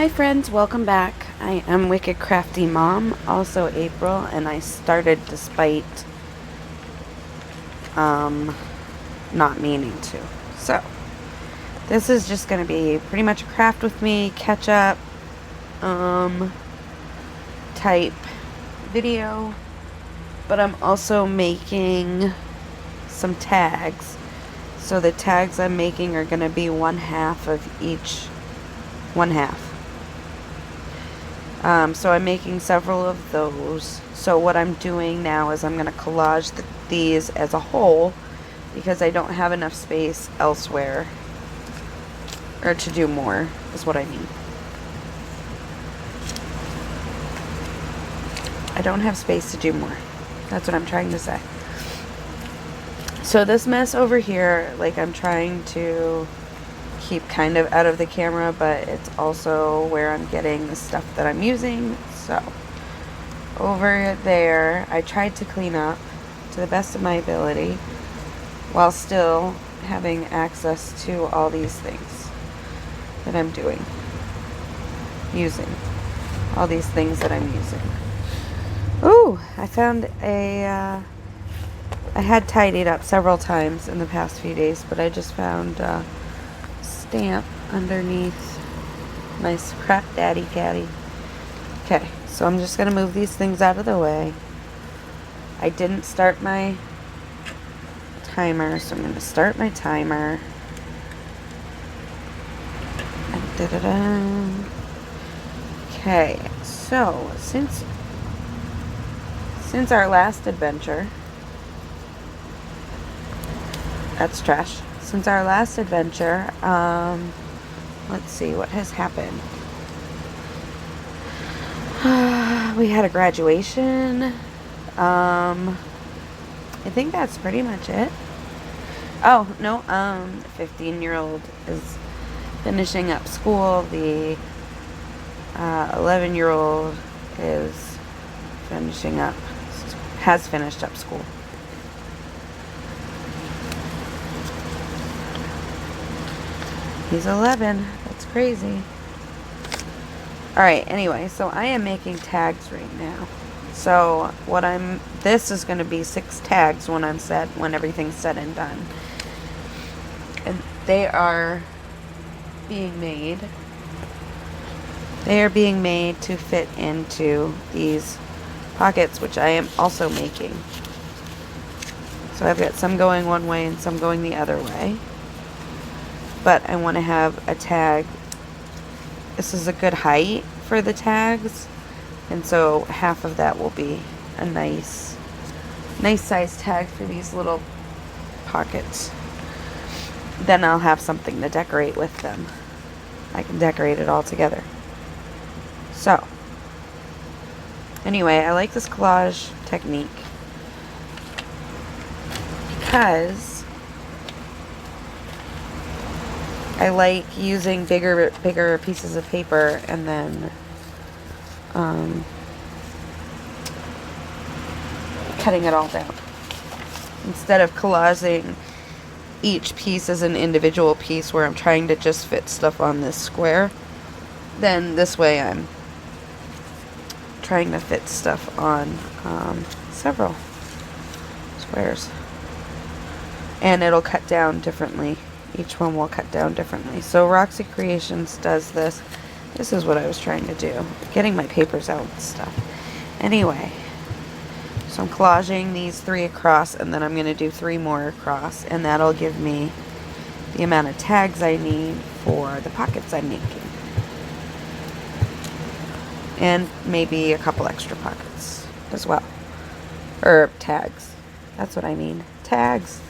Hi friends, welcome back. I am Wicked Crafty Mom, also April, and I started despite not meaning to. So, this is just going to be pretty much a craft with me, catch up type video, but I'm also making some tags. So the tags I'm making are going to be one half of each one half. So I'm making several of those. So what I'm doing now is I'm going to collage these as a whole because I don't have enough space elsewhere, or to do more is what I mean. I don't have space to do more. That's what I'm trying to say. So this mess over here, like, I'm trying to keep kind of out of the camera, but it's also where I'm getting the stuff that I'm using. So over there, I tried to clean up to the best of my ability while still having access to all these things that I'm using all these things that I'm using. Ooh, I found I had tidied up several times in the past few days, but I just found stamp underneath my Scrap Daddy caddy. Okay, so I'm just gonna move these things out of the way. I didn't start my timer, so I'm gonna start my timer. Okay, so since our last adventure, that's trash. Since our last adventure, let's see what has happened. We had a graduation. I think that's pretty much it. Oh, no, 15-year-old is finishing up school. The 11-year-old is has finished up school. He's 11. That's crazy. Alright, anyway, so I am making tags right now. So this is going to be 6 tags when everything's said and done. And they are being made to fit into these pockets, which I am also making. So I've got some going one way and some going the other way. But I want to have a tag. This is a good height for the tags, and so half of that will be a nice size tag for these little pockets. Then I'll have something to decorate with them. I can decorate it all together. So anyway, I like this collage technique because I like using bigger pieces of paper and then cutting it all down. Instead of collaging each piece as an individual piece where I'm trying to just fit stuff on this square, then this way I'm trying to fit stuff on several squares. And it'll cut down differently. Each one will cut down differently. So Roxy Creations does this. This is what I was trying to do. Getting my papers out and stuff. Anyway, so I'm collaging these 3 across, and then I'm going to do 3 more across, and that'll give me the amount of tags I need for the pockets I'm making. And maybe a couple extra pockets as well. Or tags. That's what I mean. Tags.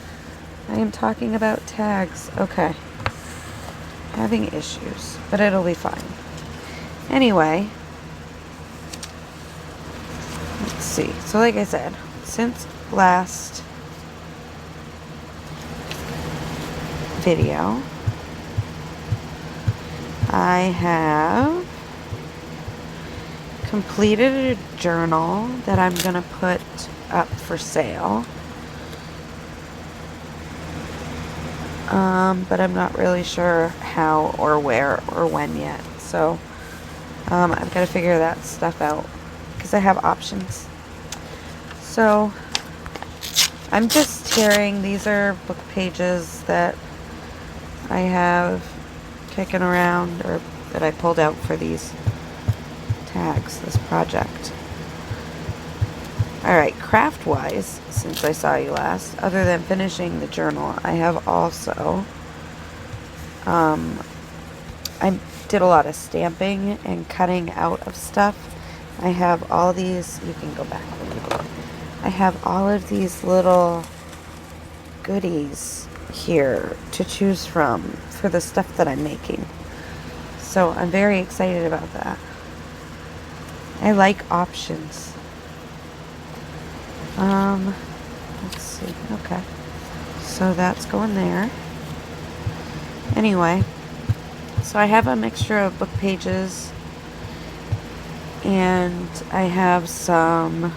I am talking about tags. Okay. Having issues, but it'll be fine. Anyway, let's see. So like I said, since last video, I have completed a journal that I'm going to put up for sale. But I'm not really sure how or where or when yet. So I've got to figure that stuff out because I have options. So I'm just tearing. These are book pages that I have kicking around, or that I pulled out for these tags, this project. Alright, craft-wise, since I saw you last, other than finishing the journal, I have also, I did a lot of stamping and cutting out of stuff. I have all these, you can go back a little bit. I have all of these little goodies here to choose from for the stuff that I'm making. So I'm very excited about that. I like options. Let's see. Okay. So that's going there. Anyway, so I have a mixture of book pages and I have some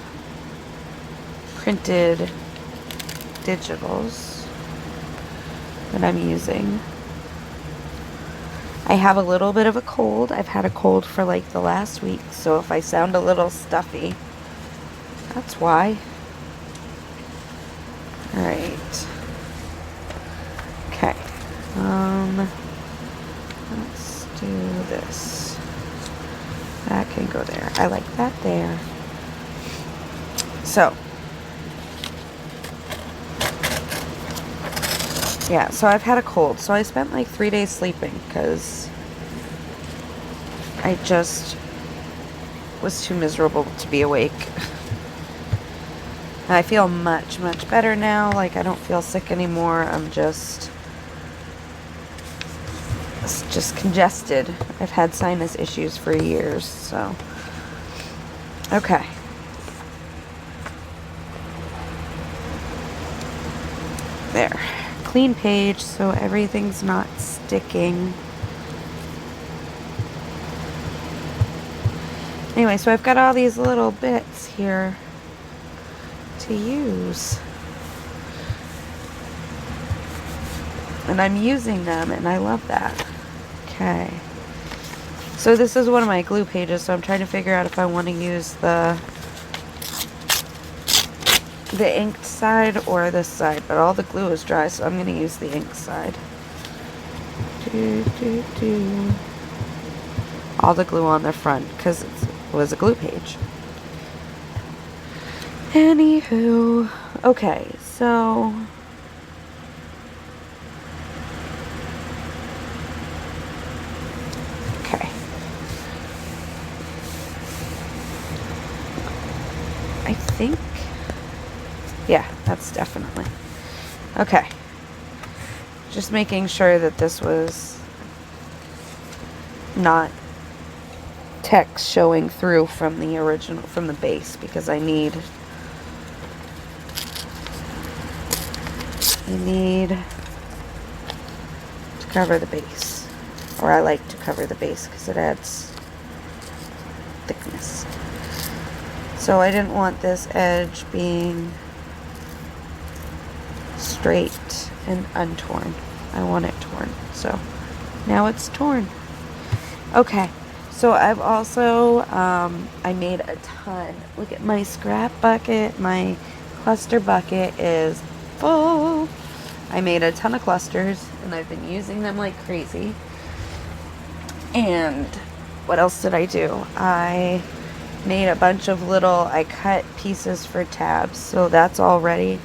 printed digitals that I'm using. I have a little bit of a cold. I've had a cold for like the last week, so if I sound a little stuffy, that's why. Alright. Okay. Let's do this. That can go there. I like that there. So. Yeah, so I've had a cold. So I spent like 3 days sleeping because I just was too miserable to be awake. I feel much, much better now. Like, I don't feel sick anymore. I'm just congested. I've had sinus issues for years, so. Okay. There. Clean page, so everything's not sticking. Anyway, so I've got all these little bits here to use, and I'm using them, and I love that. Okay, so this is one of my glue pages, so I'm trying to figure out if I want to use the inked side or this side, but all the glue is dry, so I'm going to use the inked side. All the glue on the front because it was a glue page. Anywho, okay, so okay. I think, yeah, that's definitely okay. Just making sure that this was not text showing through from the original, from the base, because I need to cover the base, or I like to cover the base because it adds thickness. So I didn't want this edge being straight and untorn. I want it torn. So now it's torn. Okay. So I've also, I made a ton. Look at my scrap bucket. My cluster bucket is full. I made a ton of clusters and I've been using them like crazy. And what else did I do? I made a bunch of I cut pieces for tabs. So that's all ready.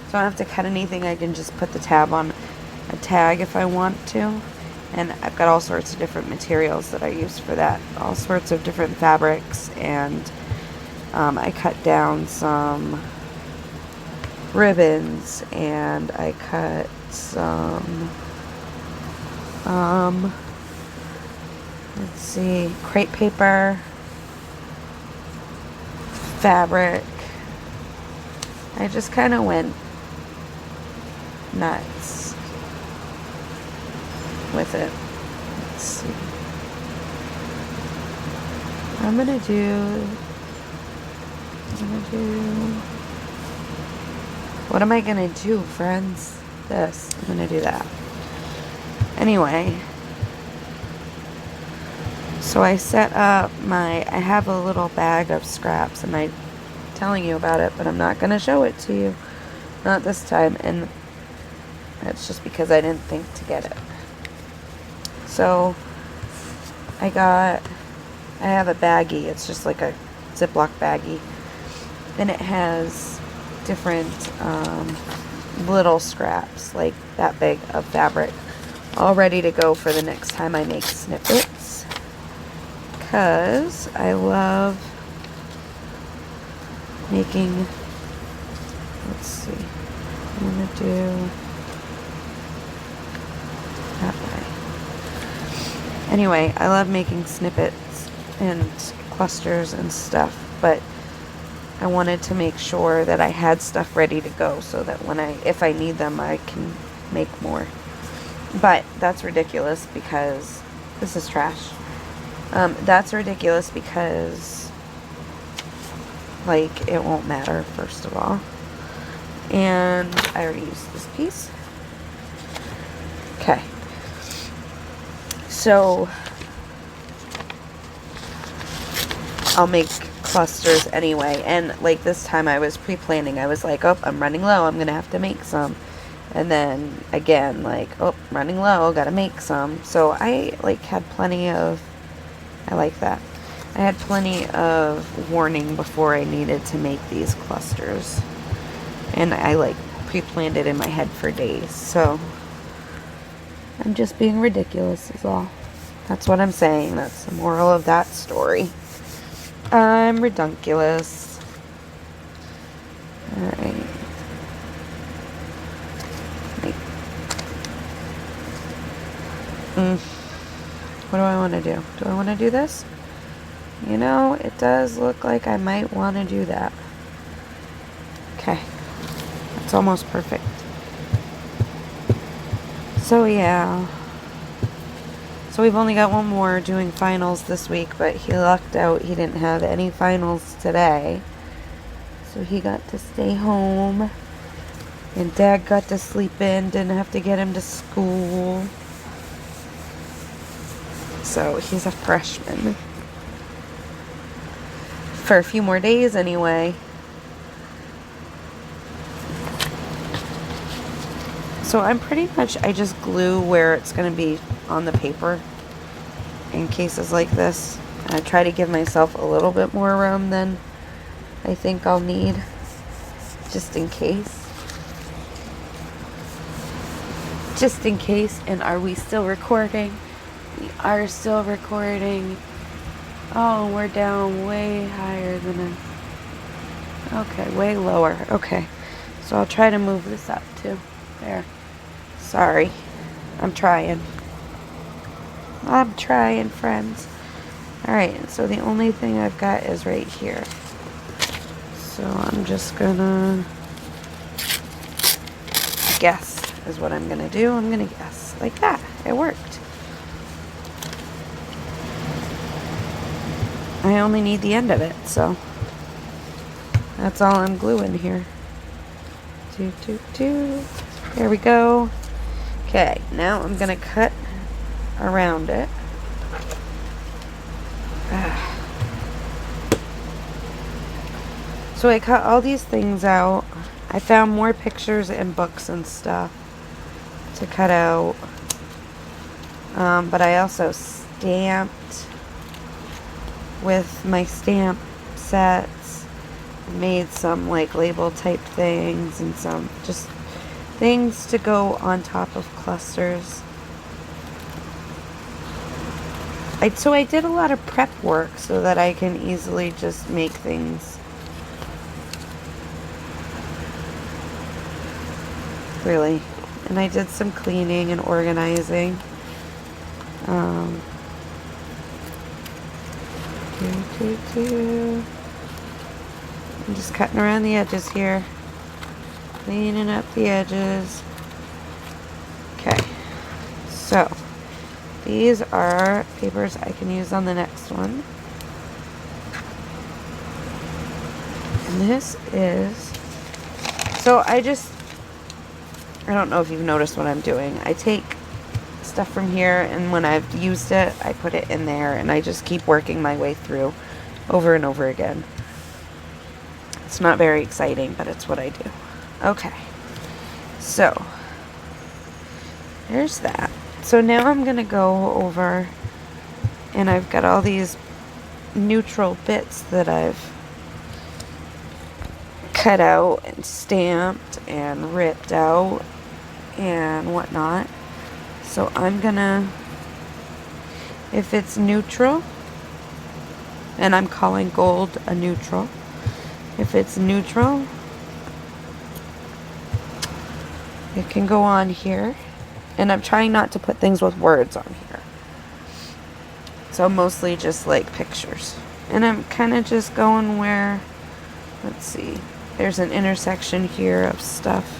So I don't have to cut anything. I can just put the tab on a tag if I want to. And I've got all sorts of different materials that I use for that. All sorts of different fabrics. And I cut down some ribbons. And I cut some, let's see, crepe paper, fabric. I just kind of went nuts with it. Let's see. What am I gonna do, friends? This. I'm gonna do that. Anyway. So I set up I have a little bag of scraps, and I'm telling you about it, but I'm not going to show it to you. Not this time, and that's just because I didn't think to get it. So I have a baggie. It's just like a Ziploc baggie, and it has different little scraps, like that big of fabric, all ready to go for the next time I make snippets, because I love making, let's see, I'm going to do that way. Anyway, I love making snippets and clusters and stuff, but I wanted to make sure that I had stuff ready to go so that if I need them, I can make more. But that's ridiculous because this is trash. That's ridiculous because, like, it won't matter, first of all. And I already used this piece. Okay. So I'll make clusters anyway, and like this time I was pre-planning. I was like, oh, I'm running low, I'm gonna have to make some. And then again, like, oh, running low, gotta make some. So I like had plenty of, I like that. I had plenty of warning before I needed to make these clusters. And I like pre-planned it in my head for days. So I'm just being ridiculous is all. That's what I'm saying. That's the moral of that story. I'm redunculous. Alright. What do I want to do? Do I want to do this? You know, it does look like I might want to do that. Okay. That's almost perfect. So yeah. So we've only got one more doing finals this week, but he lucked out. He didn't have any finals today. So he got to stay home. And Dad got to sleep in. Didn't have to get him to school. So he's a freshman. For a few more days anyway. So I'm pretty much, I just glue where it's going to be on the paper in cases like this. And I try to give myself a little bit more room than I think I'll need, just in case. Just in case. And are we still recording? We are still recording. Oh, we're down way higher than okay, way lower. Okay. So I'll try to move this up too. There. Sorry. I'm trying. I'm trying, friends. Alright, so the only thing I've got is right here. So I'm just gonna guess is what I'm gonna do. I'm gonna guess. Like that. It worked. I only need the end of it, so that's all I'm gluing here. There we go. Okay, now I'm gonna cut around it. So I cut all these things out. I found more pictures and books and stuff to cut out. But I also stamped with my stamp sets. Made some like label type things and some just things to go on top of clusters. So I did a lot of prep work so that I can easily just make things. Really. And I did some cleaning and organizing. I'm just cutting around the edges here. Cleaning up the edges. Okay. So, these are papers I can use on the next one. And this is... So I don't know if you've noticed what I'm doing. I take stuff from here, and when I've used it, I put it in there, and I just keep working my way through over and over again. It's not very exciting, but it's what I do. Okay, so there's that. So now I'm gonna go over, and I've got all these neutral bits that I've cut out and stamped and ripped out and whatnot. So I'm gonna, if it's neutral, and I'm calling gold a neutral, if it's neutral, it can go on here. And I'm trying not to put things with words on here. So mostly just like pictures. And I'm kind of just going where, let's see, there's an intersection here of stuff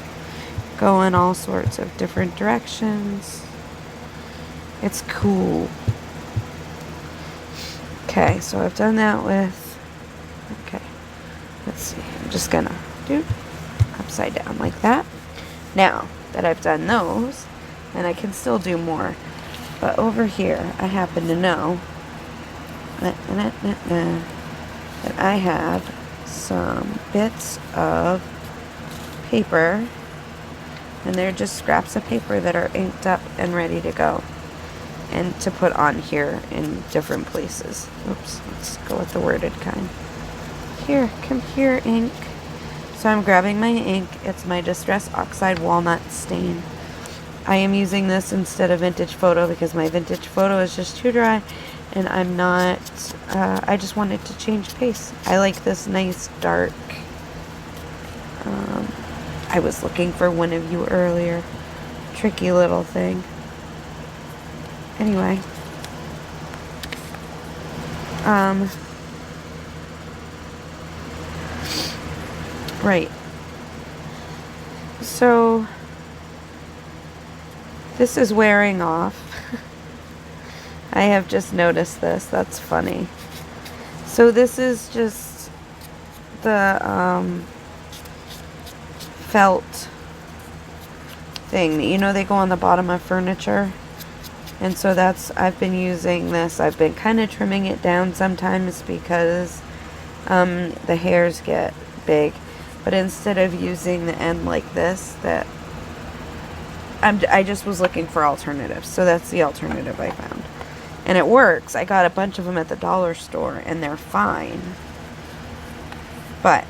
going all sorts of different directions. It's cool. Okay, so I've done that with, okay, let's see, I'm just gonna do upside down like that. Now that I've done those, and I can still do more, but over here I happen to know that I have some bits of paper, and they're just scraps of paper that are inked up and ready to go and to put on here in different places. Oops, let's go with the worded kind. Here, come here, ink. So I'm grabbing my ink. It's my Distress Oxide Walnut Stain. I am using this instead of Vintage Photo because my Vintage Photo is just too dry, and I'm not, I just wanted to change pace. I like this nice dark, I was looking for one of you earlier. Tricky little thing. Anyway. Right. So, this is wearing off. I have just noticed this. That's funny. So this is just the felt thing. You know, they go on the bottom of furniture. And so that's, I've been using this. I've been kind of trimming it down sometimes because the hairs get big. But instead of using the end like this, that I just was looking for alternatives. So that's the alternative I found. And it works. I got a bunch of them at the dollar store, and they're fine. But,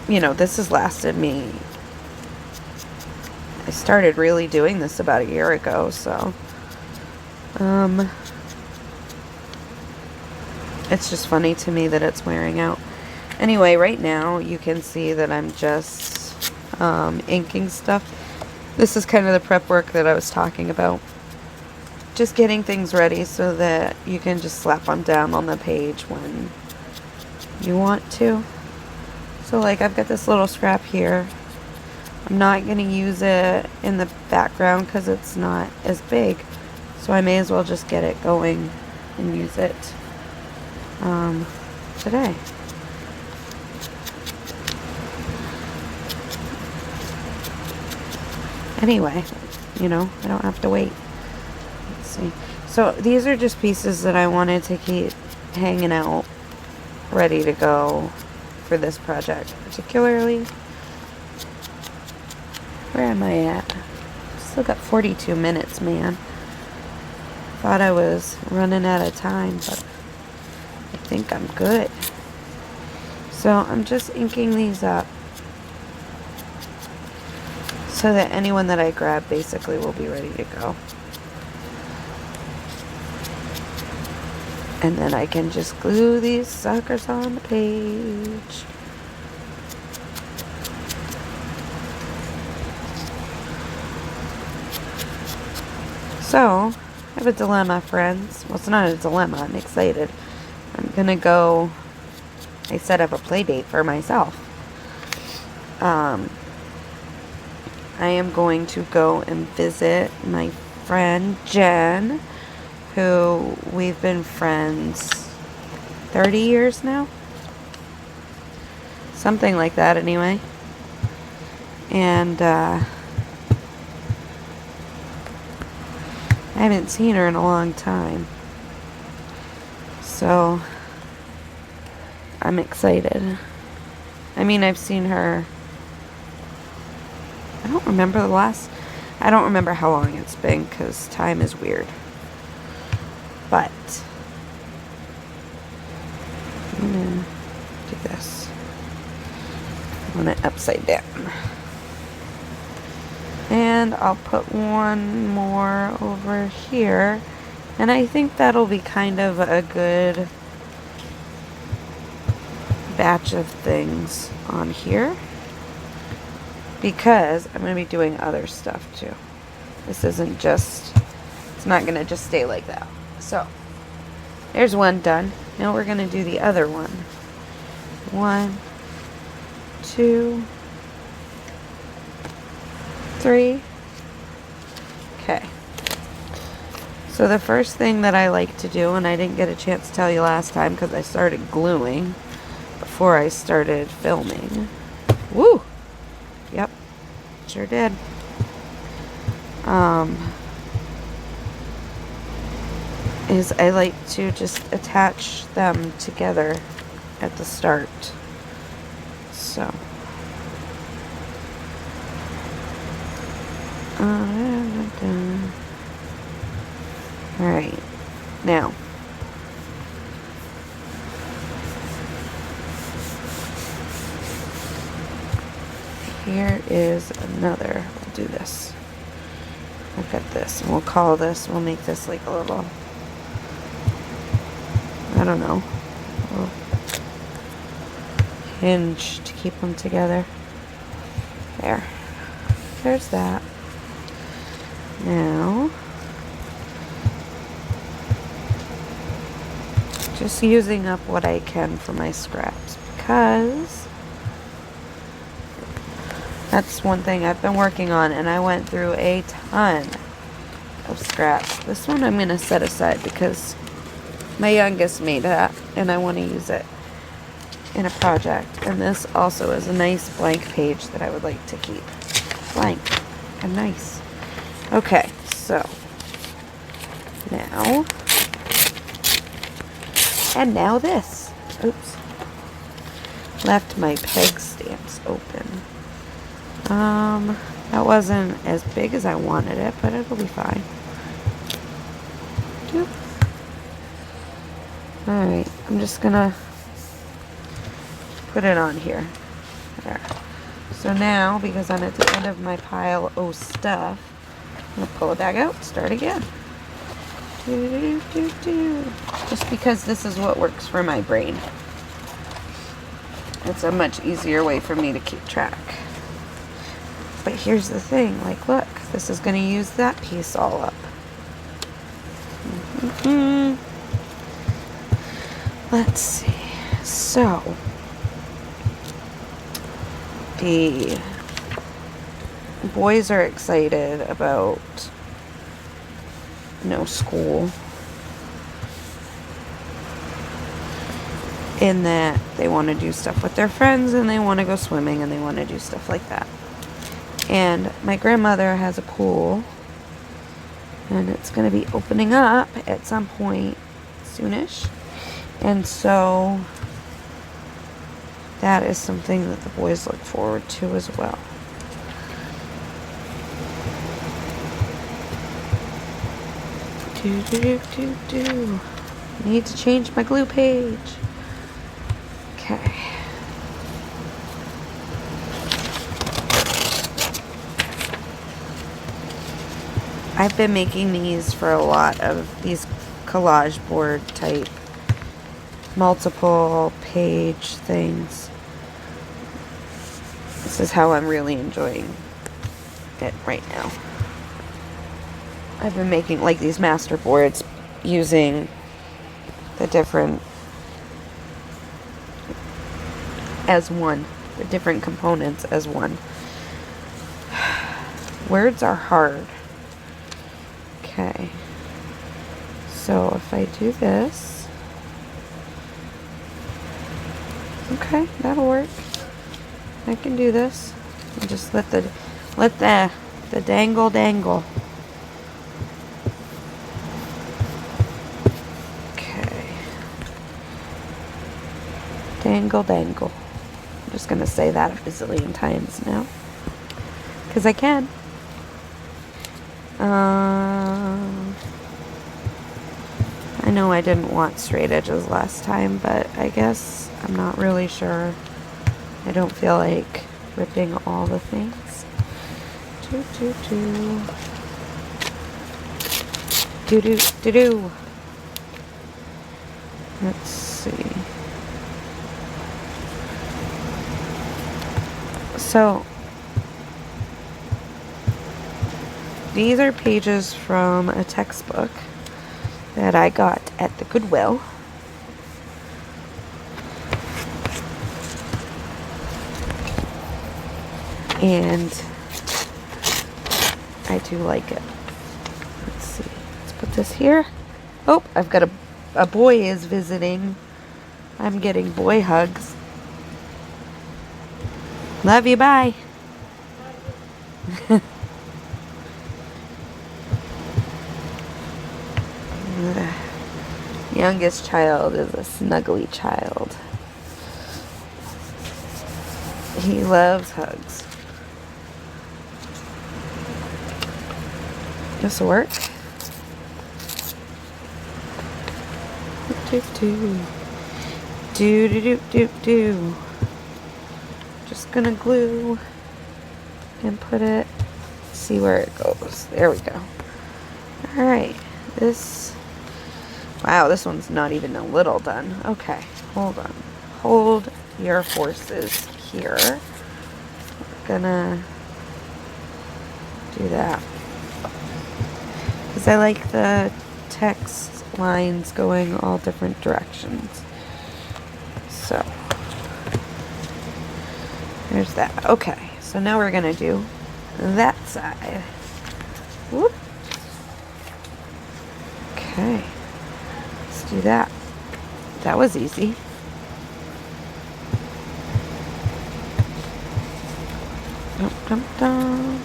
you know, this has lasted me. I started really doing this about a year ago, so. It's just funny to me that it's wearing out. Anyway, right now, you can see that I'm just inking stuff. This is kind of the prep work that I was talking about. Just getting things ready so that you can just slap them down on the page when you want to. So like I've got this little scrap here. I'm not going to use it in the background because it's not as big. So I may as well just get it going and use it today. Anyway, you know, I don't have to wait. Let's see. So these are just pieces that I wanted to keep hanging out, ready to go for this project. Particularly, where am I at? Still got 42 minutes, man. Thought I was running out of time, but I think I'm good. So I'm just inking these up, so that anyone that I grab basically will be ready to go. And then I can just glue these suckers on the page. So, I have a dilemma, friends. Well, it's not a dilemma. I'm excited. I'm gonna go, I set up a play date for myself. I am going to go and visit my friend Jen, who we've been friends 30 years now. Something like that anyway. And I haven't seen her in a long time. So I'm excited. I mean, I've seen her. I don't remember how long it's been because time is weird. But I'm gonna do this. I want it upside down. And I'll put one more over here. And I think that'll be kind of a good batch of things on here. Because I'm going to be doing other stuff too. This isn't just, it's not going to just stay like that. So, there's one done. Now we're going to do the other one. 1, 2, 3. Okay. So the first thing that I like to do, and I didn't get a chance to tell you last time because I started gluing before I started filming. Woo! Yep, sure did. Is I like to just attach them together at the start. So. Alright, now here is another. We'll do this. Look at this, and we'll make this like a little, I don't know, a little hinge to keep them together. There's that. Now, just using up what I can for my scraps because that's one thing I've been working on, and I went through a ton of scraps. This one I'm going to set aside because my youngest made that and I want to use it in a project. And this also is a nice blank page that I would like to keep. Blank and nice. Okay, so now, and now this. Oops. Left my peg stamps open. That wasn't as big as I wanted it, but it'll be fine. Alright, I'm just gonna put it on here. There. So now, because I'm at the end of my pile of stuff, I'm gonna pull it back out, start again. Just because this is what works for my brain. It's a much easier way for me to keep track. But here's the thing, like look, this is going to use that piece all up. Let's see. So, the boys are excited about school. In that they want to do stuff with their friends and they want to go swimming and they want to do stuff like that. And my grandmother has a pool and it's going to be opening up at some point soonish. And so that is something that the boys look forward to as well. Need to change my glue page. Okay. I've been making these for a lot of these collage board type multiple page things. This is how I'm really enjoying it right now. I've been making like these master boards using the different the different components as one. Words are hard. Okay. So if I do this, okay, that'll work. I can do this. And just let the dangle dangle. Dangle, dangle. I'm just going to say that a bazillion times now. Because I can. I know I didn't want straight edges last time, but I guess I'm not really sure. I don't feel like ripping all the things. Do. Let's see. So, these are pages from a textbook that I got at the Goodwill. And I do like it. Let's see. Let's put this here. Oh, I've got a boy is visiting. I'm getting boy hugs. Love you, bye. The youngest child is a snuggly child. He loves hugs. This will work. Do. Just gonna glue and put it, see where it goes. There we go. Alright, wow, this one's not even a little done. Okay, hold on. Hold your horses here. We're gonna do that. Because I like the text lines going all different directions. So, there's that. Okay, so now we're gonna do that side. Whoop. Okay, let's do that. That was easy. Dum, dum, dum.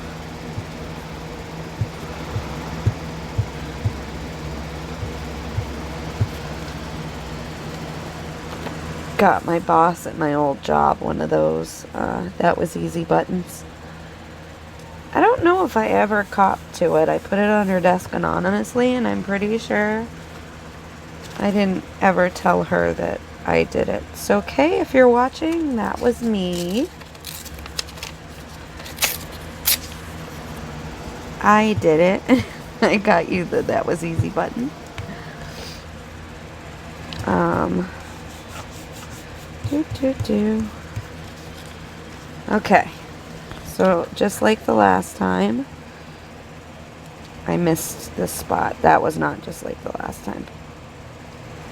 Got my boss at my old job one of those that was easy buttons. I don't know if I ever copped to it. I put it on her desk anonymously, and I'm pretty sure I didn't ever tell her that I did it. It's okay if you're watching. That was me. I did it. I got you the that was easy button. Okay, so just like the last time, I missed this spot. That was not just like the last time.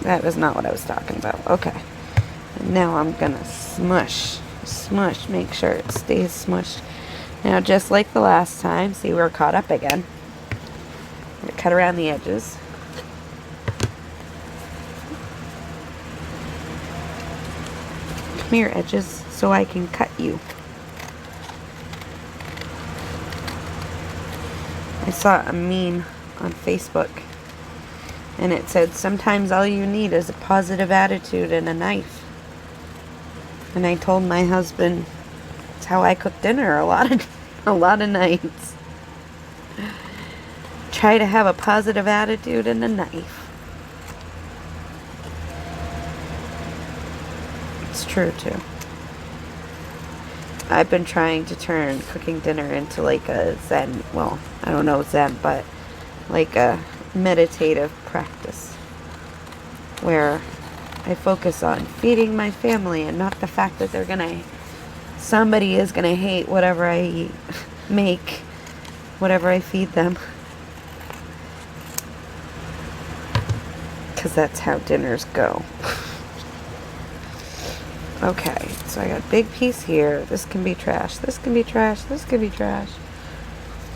That was not what I was talking about. Okay, and now I'm gonna smush, make sure it stays smushed. Now, just like the last time, see, we're caught up again. I'm gonna cut around the edges. Come here, edges, so I can cut you. I saw a meme on Facebook, and it said, sometimes all you need is a positive attitude and a knife. And I told my husband, it's how I cook dinner a lot of nights. Try to have a positive attitude and a knife. It's true too. I've been trying to turn cooking dinner into like a Zen, well, I don't know Zen, but like a meditative practice where I focus on feeding my family and not the fact that somebody is gonna hate whatever I make, whatever I feed them. Because that's how dinners go. Okay, so I got a big piece here. This can be trash. This can be trash. This can be trash.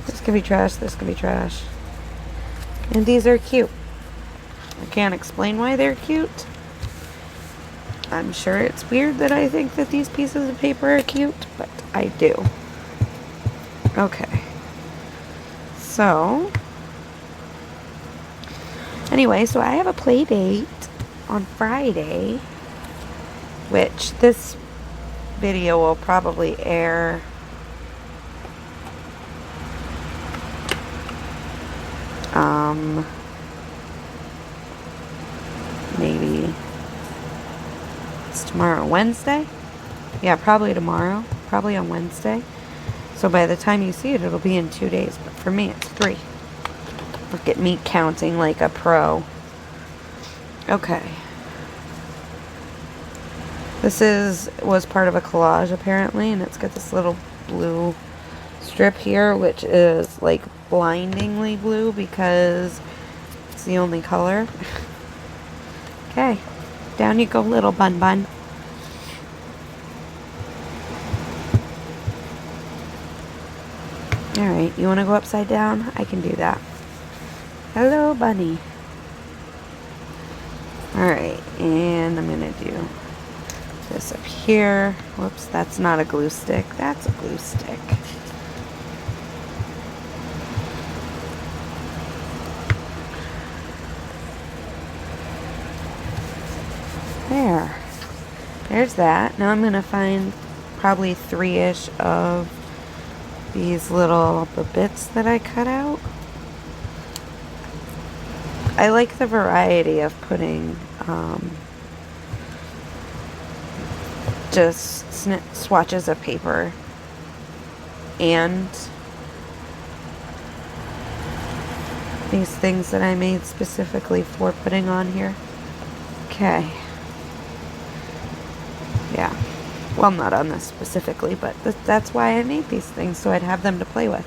This can be trash. This can be trash. And these are cute. I can't explain why they're cute. I'm sure it's weird that I think that these pieces of paper are cute, but I do. Okay. So, anyway, so I have a play date on Friday. which this video will probably air maybe it's tomorrow, Wednesday? Yeah, probably tomorrow, probably on Wednesday. So by the time you see it, it'll be in 2 days, but for me it's 3. Look at me counting like a pro. Okay. This was part of a collage apparently, and it's got this little blue strip here, which is like blindingly blue because it's the only color. Okay, down you go, little bun bun. Alright, you want to go upside down? I can do that. Hello, bunny. Alright, and I'm going to do this up here. Whoops, that's not a glue stick. That's a glue stick. There's that. Now I'm going to find probably 3-ish of these little bits that I cut out. I like the variety of putting just swatches of paper and these things that I made specifically for putting on here. Okay. Yeah. Well, not on this specifically, but that's why I made these things, so I'd have them to play with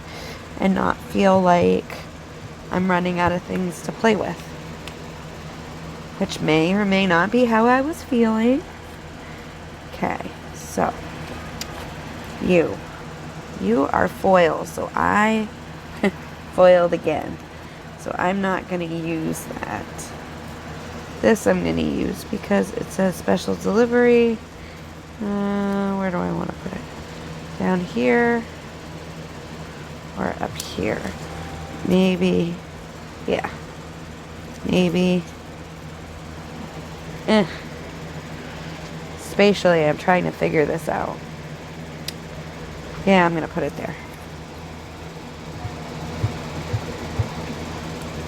and not feel like I'm running out of things to play with, which may or may not be how I was feeling. Okay, so you are foil, so I foiled again, so I'm not going to use that. This I'm going to use because it says special delivery. Where do I want to put it? Down here or up here? Maybe, yeah, maybe. Spatially, I'm trying to figure this out. Yeah, I'm going to put it there.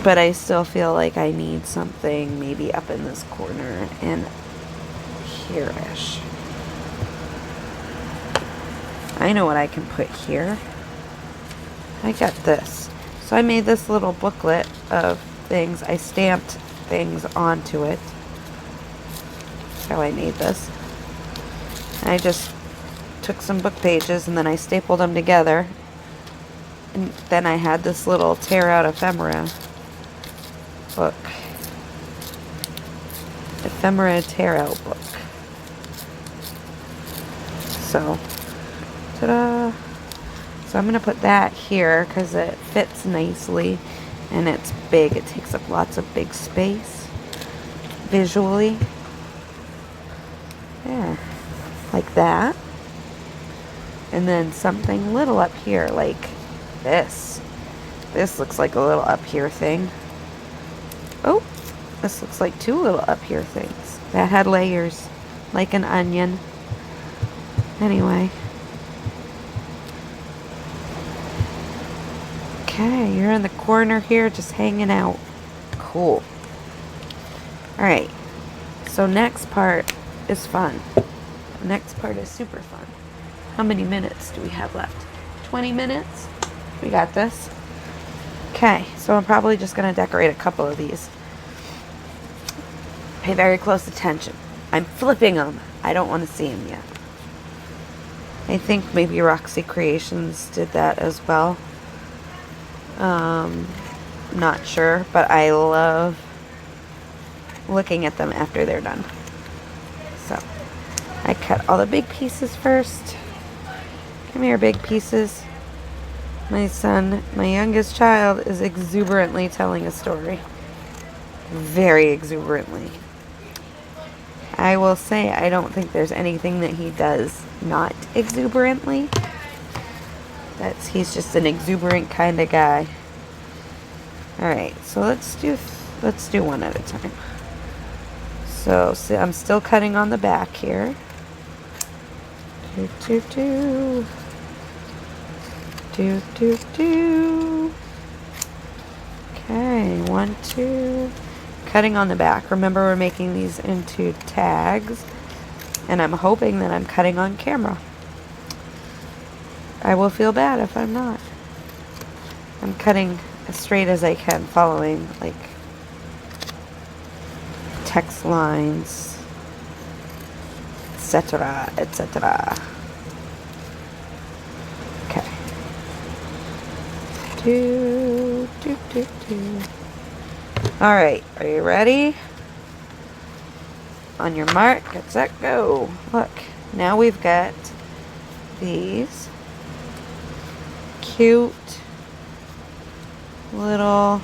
But I still feel like I need something maybe up in this corner and here-ish. I know what I can put here. I got this. So I made this little booklet of things. I stamped things onto it. That's how I made this. I just took some book pages and then I stapled them together. And then I had this little tear out ephemera book. Ephemera tear out book. So, ta-da! So I'm going to put that here because it fits nicely and it's big. It takes up lots of big space visually. There. Like that. And then something little up here like this. This looks like a little up here thing. Oh, this looks like 2 little up here things that had layers like an onion. Anyway. Okay, you're in the corner here just hanging out. Cool. Alright, so next part is fun. The next part is super fun. How many minutes do we have left? 20 minutes? We got this. Okay, so I'm probably just going to decorate a couple of these. Pay very close attention. I'm flipping them. I don't want to see them yet. I think maybe Roxy Creations did that as well. Not sure, but I love looking at them after they're done. So, I cut all the big pieces first. Come here, big pieces. My son, my youngest child, is exuberantly telling a story. Very exuberantly. I will say I don't think there's anything that he does not exuberantly. He's just an exuberant kind of guy. Alright, so let's do one at a time. So, see, I'm still cutting on the back here. Do, do, do. Do, do, do. Okay, 1, 2. Cutting on the back. Remember, we're making these into tags, and I'm hoping that I'm cutting on camera. I will feel bad if I'm not. I'm cutting as straight as I can, following like text lines, etc., etc. Okay. Do, do, do, do. All right, are you ready? On your mark, get set, go. Look, now we've got these cute little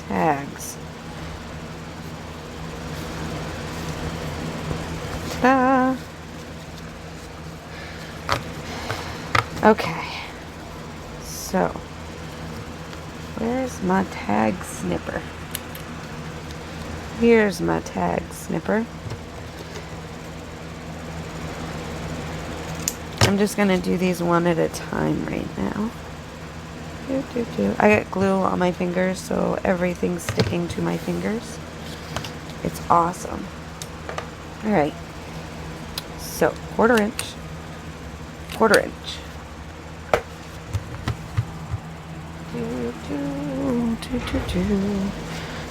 tags. Ta-da! Okay, so where's my tag snipper? Here's my tag snipper. I'm just gonna do these one at a time right now. I got glue on my fingers, so everything's sticking to my fingers. It's awesome. Alright, so quarter inch.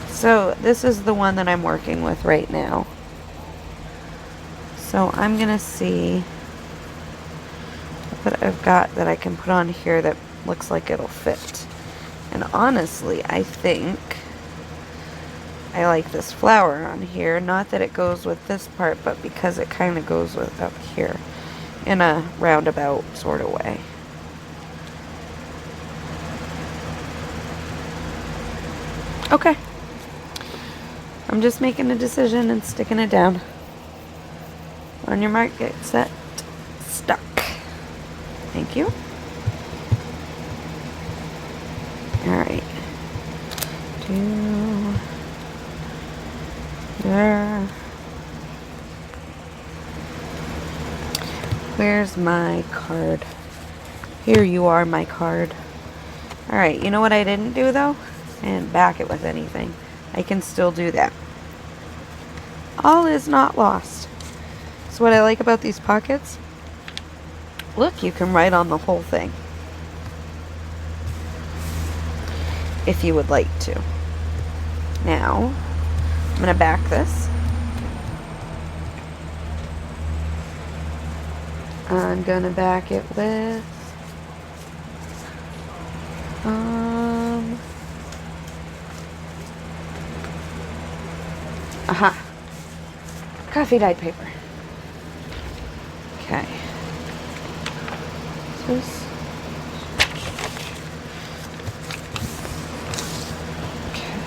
So this is the one that I'm working with right now. So I'm gonna see what I've got that I can put on here that looks like it'll fit. And honestly, I think I like this flower on here. Not that it goes with this part, but because it kind of goes with up here in a roundabout sort of way. Okay. I'm just making a decision and sticking it down. On your mark, get set, stuck. Thank you. Alright. There. Where's my card? Here you are, my card. Alright, you know what I didn't do though? I didn't back it with anything. I can still do that. All is not lost. So what I like about these pockets, look, you can write on the whole thing. If you would like to. Now, I'm going to back this. I'm going to back it with coffee dyed paper. Okay. This. Okay.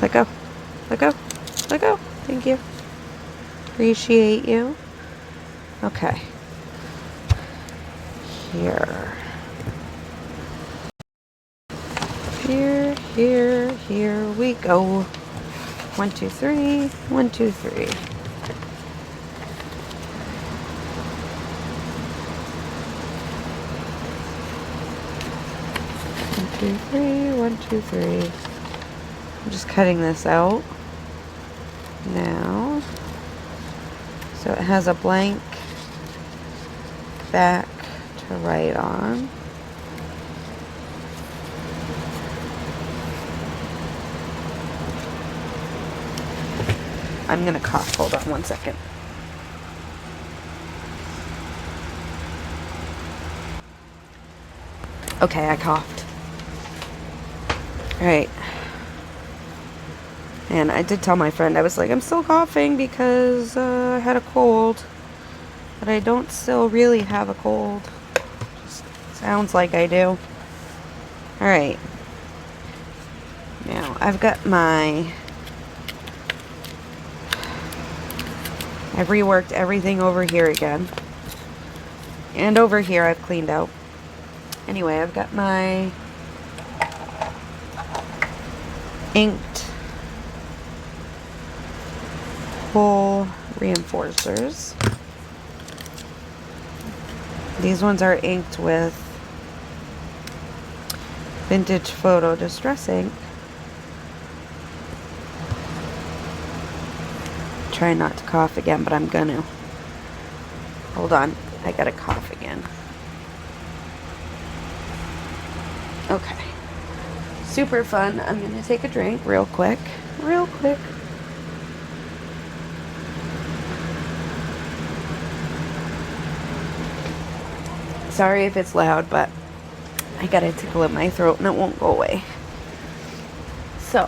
Let go. Let go. Let go. Thank you. Appreciate you. Okay. Here. Here we go. 1, 2, 3. 1, 2, 3. 1, 2, 3. 1, 2, 3. I'm just cutting this out now. So it has a blank back to write on. I'm gonna cough. Hold on 1 second. Okay, I coughed. Alright. And I did tell my friend, I was like, I'm still coughing because I had a cold. But I don't still really have a cold. Just sounds like I do. Alright. Now, I've got my... I've reworked everything over here again. And over here I've cleaned out. Anyway, I've got my inked hole reinforcers. These ones are inked with Vintage Photo Distress ink. Try not to cough again, but I'm gonna. Hold on, I gotta cough again. Okay. Super fun. I'm gonna take a drink real quick. Real quick. Sorry if it's loud, but I got a tickle in my throat and it won't go away. So,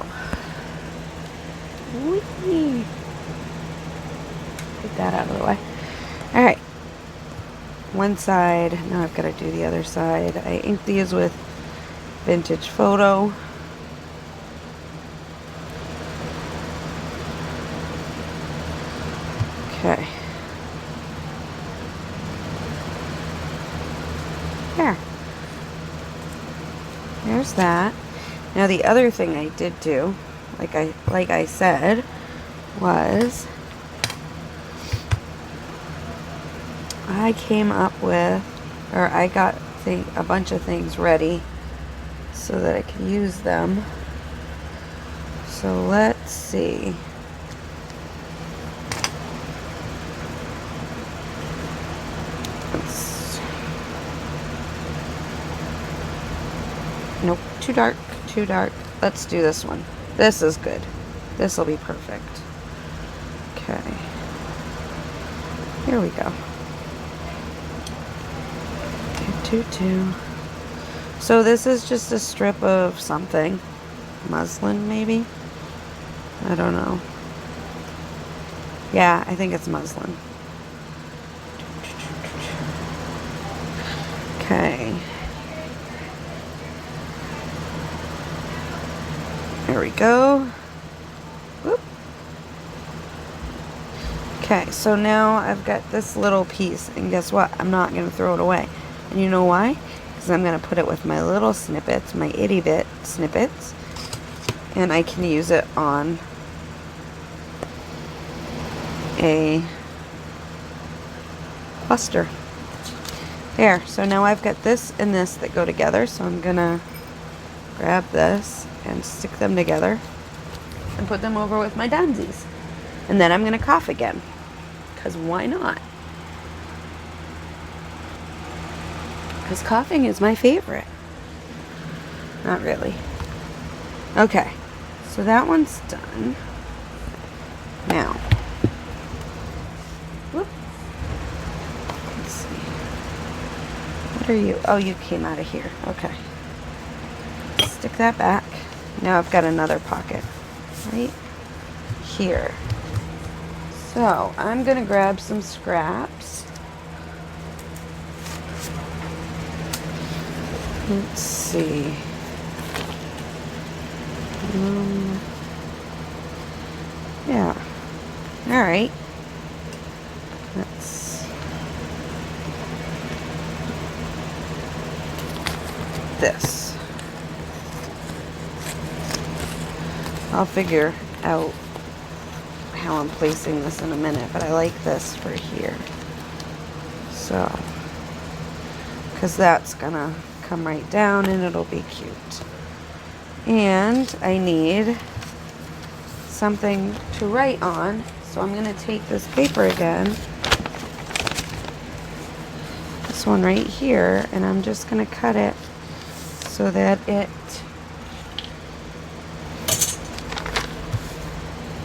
whee! Get that out of the way. Alright. One side. Now I've got to do the other side. I inked these with Vintage Photo. Okay. There. There's that. Now the other thing I did do, like I said, was I came up with, or I got a bunch of things ready so that I can use them. So let's see. Nope, too dark, too dark. Let's do this one. This is good. This will be perfect. Okay. Here we go. 222. So this is just a strip of something. Muslin, maybe? I don't know. Yeah, I think it's muslin. Okay. There we go. Whoop. Okay, so now I've got this little piece, and guess what? I'm not going to throw it away. And you know why? Because I'm going to put it with my little snippets, my itty bit snippets, and I can use it on a cluster. There, so now I've got this and this that go together, so I'm going to grab this and stick them together and put them over with my dunsies. And then I'm going to cough again, because why not? Because coughing is my favorite. Not really. Okay, so that one's done. Now, whoop. Let's see. What are you? Oh, you came out of here. Okay. Stick that back. Now I've got another pocket right here. So I'm gonna grab some scraps. Let's see. Yeah. All right. That's this. I'll figure out how I'm placing this in a minute, but I like this for here. So, because that's gonna come right down and it'll be cute. And I need something to write on, so I'm gonna take this paper again, this one right here, and I'm just gonna cut it so that it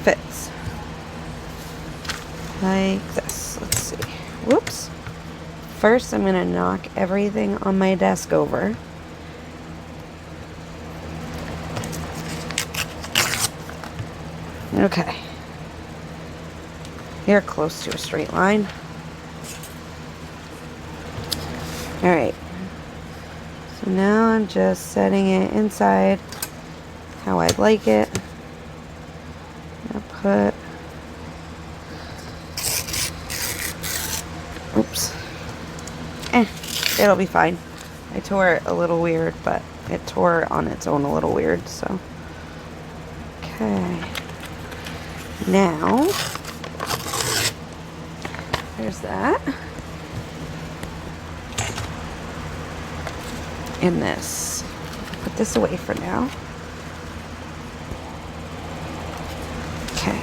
fits like this. Let's see. Whoops. First, I'm gonna knock everything on my desk over. Okay. You're close to a straight line. Alright. So now I'm just setting it inside how I'd like it. I'll put... Oops. It'll be fine. I tore it a little weird, but it tore on its own a little weird, so. Okay. Now, there's that. And this. Put this away for now. Okay.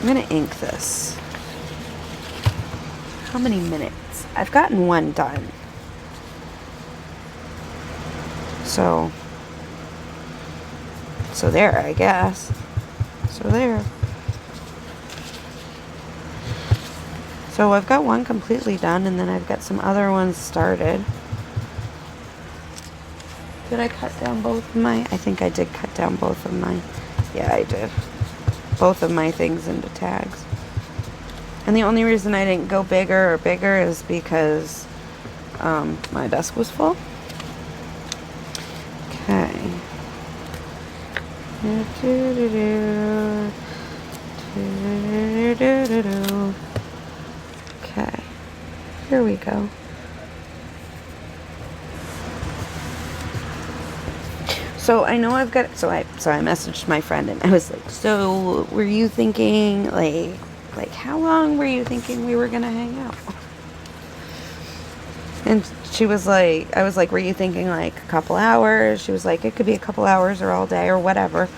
I'm gonna ink this. How many minutes? I've gotten one done. So there, I guess. So there. So I've got one completely done, and then I've got some other ones started. Did I cut down both of my? I think I did cut down both of my. Yeah, I did. Both of my things into tags. And the only reason I didn't go bigger is because my desk was full. Okay. Okay. Here we go. So I know I've got, so I messaged my friend and I was like, so were you thinking like how long were you thinking we were gonna hang out? And she was like, I was like, were you thinking like a couple hours? She was like, it could be a couple hours or all day or whatever.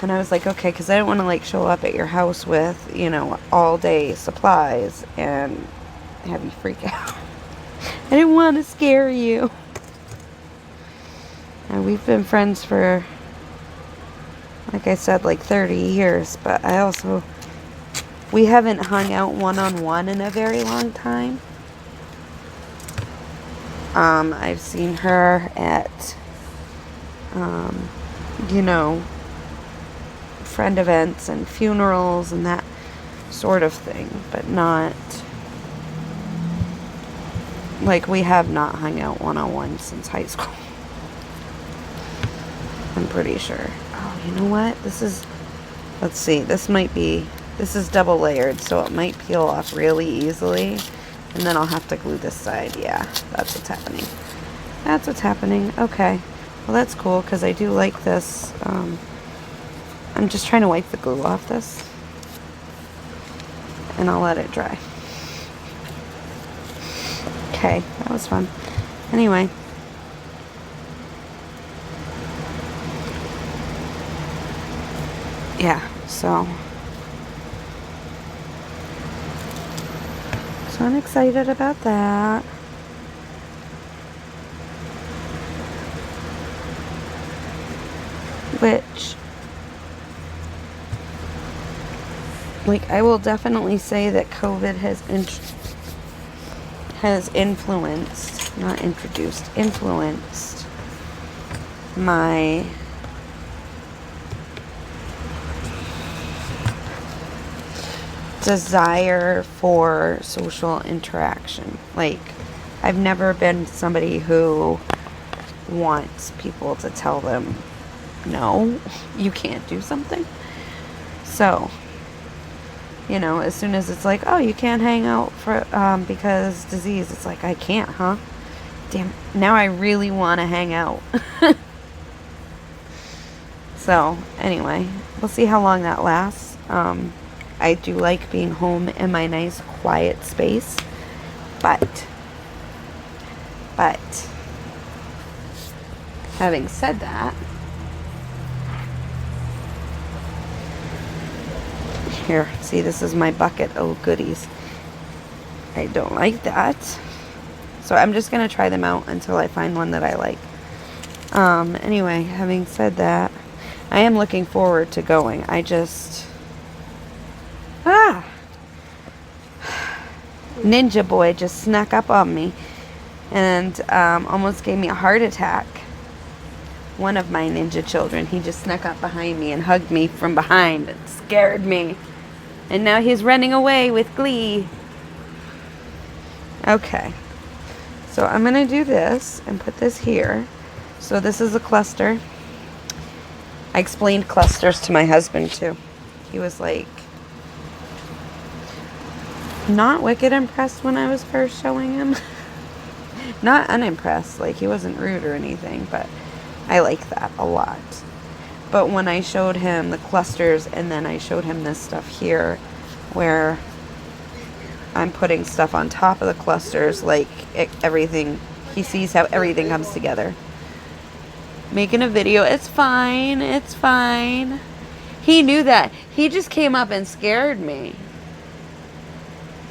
And I was like, okay, because I didn't want to like show up at your house with, you know, all day supplies and have you freak out. I didn't want to scare you. And we've been friends for, like I said, like 30 years, but we haven't hung out one-on-one in a very long time. I've seen her at, you know, friend events and funerals and that sort of thing, but not, like, we have not hung out one-on-one since high school. I'm pretty sure. Oh, you know what? This is, let's see, this is double layered, so it might peel off really easily. And then I'll have to glue this side. Yeah, that's what's happening. That's what's happening. Okay. Well, that's cool, because I do like this. I'm just trying to wipe the glue off this. And I'll let it dry. Okay, that was fun. Anyway. Yeah, so I'm excited about that. Which, like, I will definitely say that COVID has influenced, not introduced, influenced my desire for social interaction. Like, I've never been somebody who wants people to tell them, no, you can't do something. So, you know, as soon as it's like, oh, you can't hang out for because disease, it's like, I can't, huh? Damn, now I really want to hang out. So, anyway, we'll see how long that lasts. I do like being home in my nice quiet space, but having said that, here, see, this is my bucket of goodies. I don't like that, so I'm just gonna try them out until I find one that I like. Anyway, having said that, I am looking forward to going. I just Ninja Boy just snuck up on me and almost gave me a heart attack. One of my ninja children, he just snuck up behind me and hugged me from behind and scared me. And now he's running away with glee. Okay. So I'm going to do this and put this here. So this is a cluster. I explained clusters to my husband too. He was like, not wicked impressed when I was first showing him. Not unimpressed, like he wasn't rude or anything, but I like that a lot. But when I showed him the clusters and then I showed him this stuff here where I'm putting stuff on top of the clusters, like everything, he sees how everything comes together. Making a video, it's fine, it's fine. He knew that. He just came up and scared me.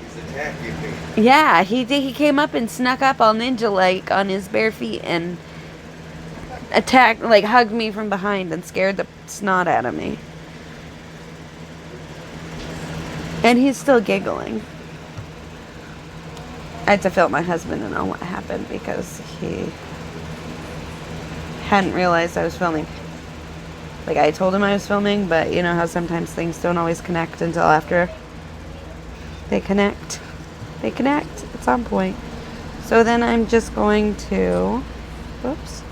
He's attacking me. Yeah, he did. He came up and snuck up all ninja-like on his bare feet and attacked, like hugged me from behind and scared the snot out of me. And he's still giggling. I had to film my husband and know what happened because he hadn't realized I was filming. Like, I told him I was filming, but you know how sometimes things don't always connect until after they connect. They connect. It's on point. So then I'm just going to, whoops,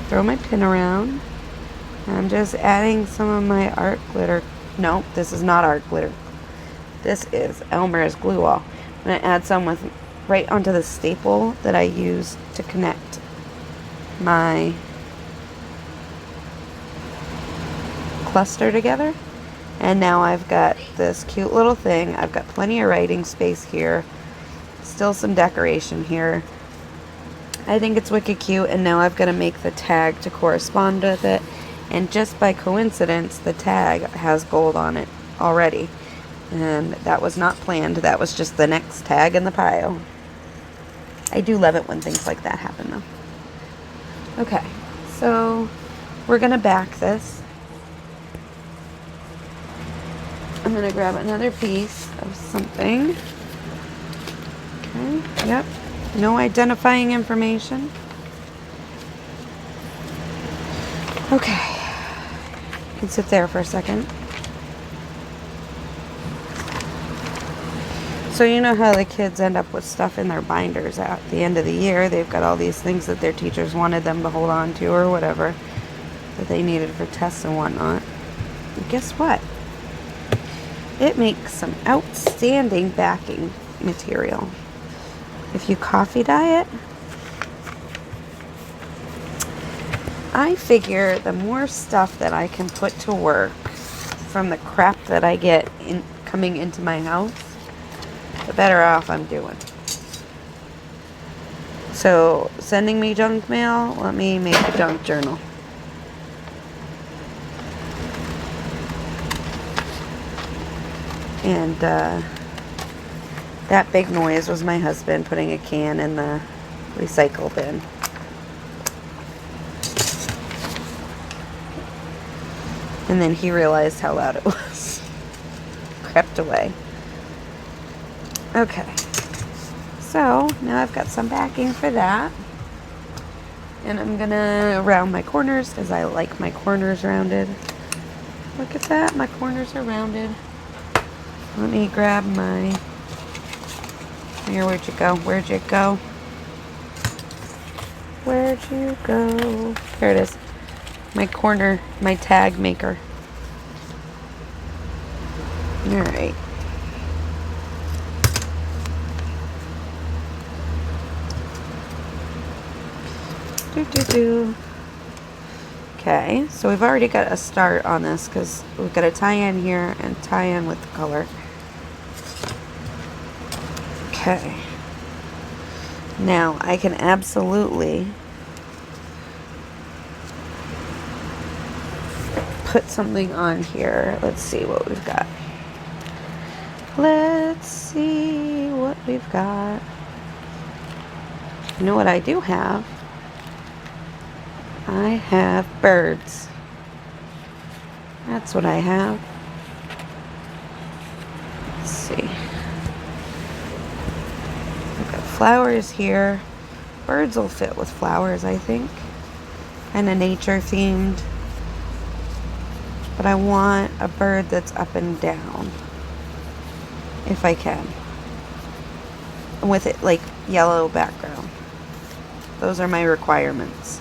throw my pin around. I'm just adding some of my art glitter. No, this is not art glitter. This is Elmer's glue wall. I'm going to add some with right onto the staple that I use to connect my cluster together. And now I've got this cute little thing. I've got plenty of writing space here. Still some decoration here. I think it's wicked cute, and now I've got to make the tag to correspond with it. And just by coincidence, the tag has gold on it already. And that was not planned. That was just the next tag in the pile. I do love it when things like that happen, though. Okay, so we're going to back this. I'm going to grab another piece of something. Okay, yep. No identifying information. Okay. You can sit there for a second. So you know how the kids end up with stuff in their binders at the end of the year. They've got all these things that their teachers wanted them to hold on to or whatever that they needed for tests and whatnot. And guess what? It makes some outstanding backing material. If you coffee dye it, I figure the more stuff that I can put to work from the crap that I get in coming into my house, the better off I'm doing. So, sending me junk mail, let me make a junk journal. And that big noise was my husband putting a can in the recycle bin. And then he realized how loud it was. Crept away. Okay. So, now I've got some backing for that. And I'm going to round my corners because I like my corners rounded. Look at that. My corners are rounded. Let me grab my... Here, where'd you go? Where'd you go? Where'd you go? There it is. My corner, my tag maker. Alright. Okay, so we've already got a start on this because we've got a tie-in here and tie-in with the color. Okay. Now, I can absolutely put something on here. Let's see what we've got. Let's see what we've got. You know what I do have? I have birds. That's what I have. Let's see. I've got flowers here. Birds will fit with flowers, I think. Kind of nature themed. But I want a bird that's up and down. If I can. And with it like yellow background. Those are my requirements.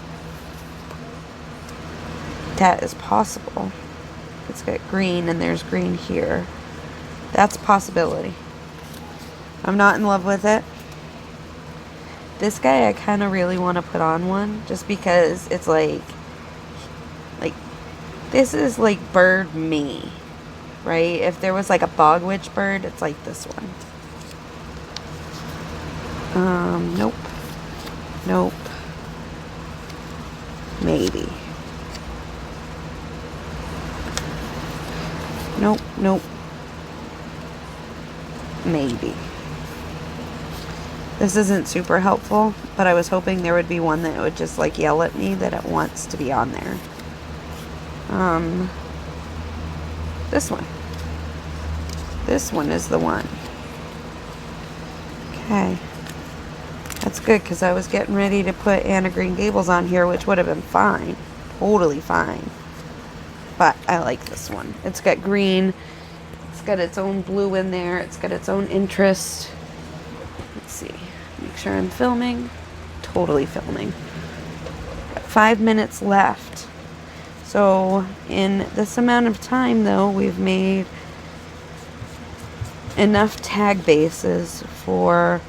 That is possible. It's got green and there's green here. That's a possibility. I'm not in love with it. This guy, I kind of really want to put on one just because it's like, this is like bird me, right? If there was like a bog witch bird, it's like this one. Nope. Nope. Maybe. Nope, nope. Maybe. This isn't super helpful, but I was hoping there would be one that would just like yell at me that it wants to be on there. This one. This one is the one. Okay. That's good, because I was getting ready to put Anne of Green Gables on here, which would have been fine. Totally fine. But I like this one. It's got green. It's got its own blue in there. It's got its own interest. Let's see. Make sure I'm filming. Totally filming. Got 5 minutes left. So in this amount of time, though, we've made enough tag bases for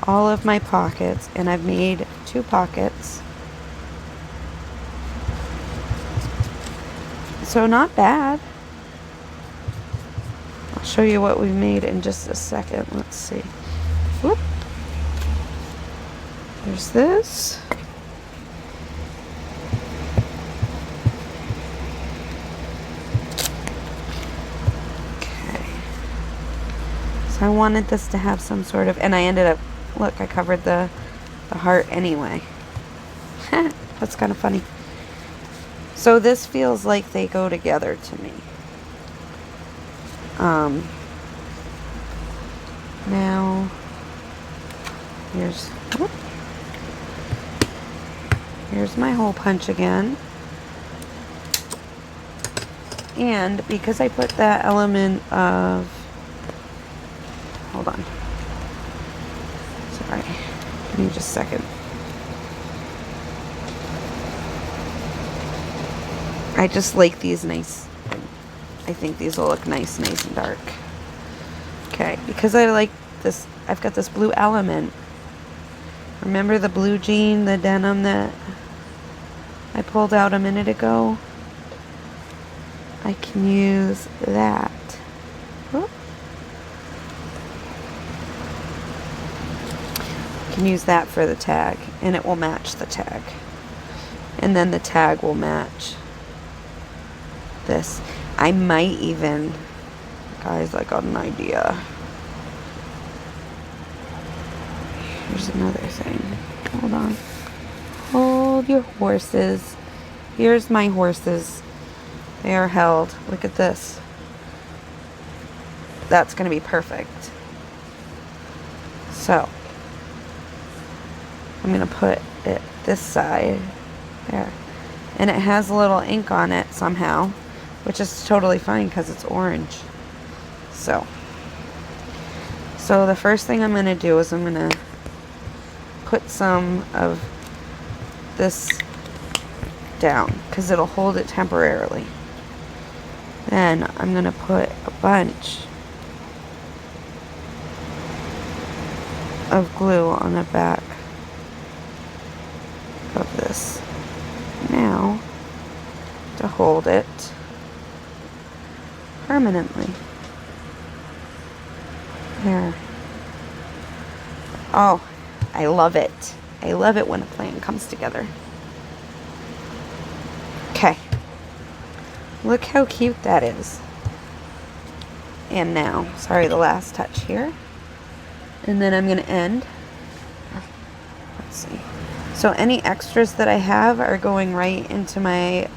all of my pockets, and I've made 2 pockets. So not bad. I'll show you what we made in just a second. Let's see. Whoop. There's this. Okay. So I wanted this to have some sort of, and I ended up, look, I covered the heart anyway. That's kind of funny. So this feels like they go together to me. Now, here's my hole punch again. And because I put that element of, hold on. Sorry, give me just a second. I just like these nice, I think these will look nice and dark. Okay, because I like this, I've got this blue element. Remember the blue jean, the denim that I pulled out a minute ago? I can use that. Whoop. I can use that for the tag, and it will match the tag. And then the tag will match this. I might even, guys, I got an idea. Here's another thing. Hold on. Hold your horses. Here's my horses. They are held. Look at this. That's going to be perfect. So, I'm going to put it this side. There. And it has a little ink on it somehow, which is totally fine because it's orange. So the first thing I'm going to do is I'm going to put some of this down because it'll hold it temporarily. Then I'm going to put a bunch of glue on the back of this. Now, to hold it permanently. There. Oh, I love it. I love it when a plan comes together. Okay. Look how cute that is. And now, sorry, the last touch here. And then I'm going to end. Let's see. So any extras that I have are going right into my,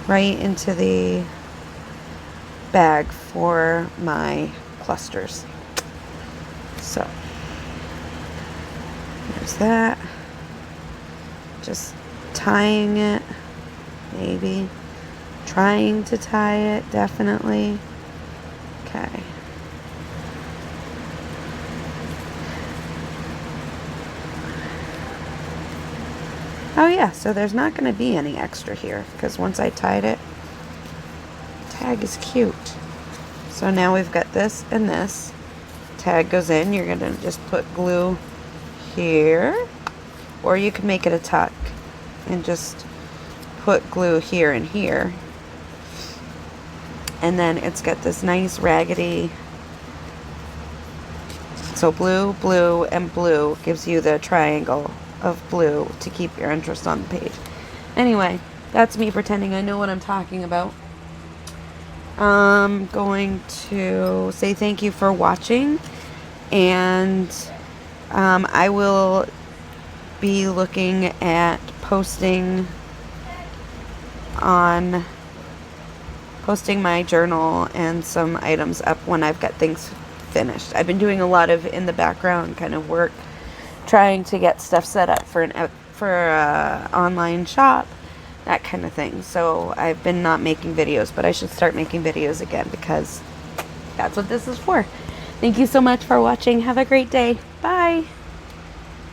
right into the bag for my clusters. So, there's that. Just tying it, maybe. Trying to tie it, definitely. Okay. Oh yeah, so there's not going to be any extra here because once I tied it, the tag is cute. So now we've got this and this. Tag goes in. You're going to just put glue here. Or you can make it a tuck and just put glue here and here. And then it's got this nice raggedy. So blue, blue, and blue gives you the triangle of blue to keep your interest on the page. Anyway, that's me pretending I know what I'm talking about. I'm going to say thank you for watching, and I will be looking at posting my journal and some items up when I've got things finished. I've been doing a lot of in the background kind of work, trying to get stuff set up for an online shop, that kind of thing. So I've been not making videos, but I should start making videos again because that's what this is for. Thank you so much for watching. Have a great day. Bye.